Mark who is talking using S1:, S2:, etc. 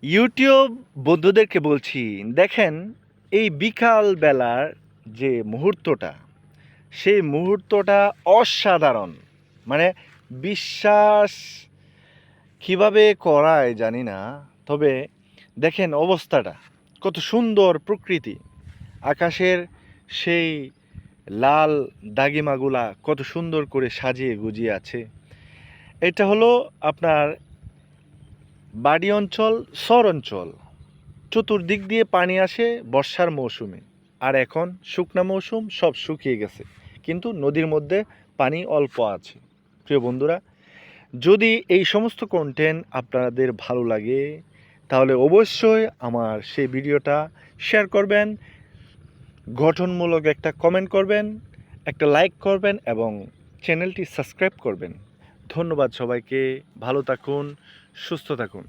S1: YouTube বন্ধুদেরকে বলছি, দেখেন এই বিকাল বেলার যে মুহূর্তটা, সেই মুহূর্তটা অসাধারণ। মানে বিশ্বাস কিভাবে করায় জানি না। তবে দেখেন অবস্থাটা কত সুন্দর, প্রকৃতি আকাশের সেই লাল দাগিমাগুলা কত সুন্দর করে সাজিয়ে গুজিয়ে আছে। এটা হলো আপনার বাড়ি অঞ্চল, শহর অঞ্চল। চতুর্দিক দিয়ে পানি আসে বর্ষার মৌসুমে, আর এখন শুকনা মৌসুম, সব শুকিয়ে গেছে, কিন্তু নদীর মধ্যে পানি অল্প আছে। প্রিয় বন্ধুরা, যদি এই সমস্ত কন্টেন্ট আপনাদের ভালো লাগে তাহলে অবশ্যই আমার সেই ভিডিওটা শেয়ার করবেন, গঠনমূলক একটা কমেন্ট করবেন, একটা লাইক করবেন এবং চ্যানেলটি সাবস্ক্রাইব করবেন। ধন্যবাদ সবাইকে। ভালো থাকুন, সুস্থ থাকুন।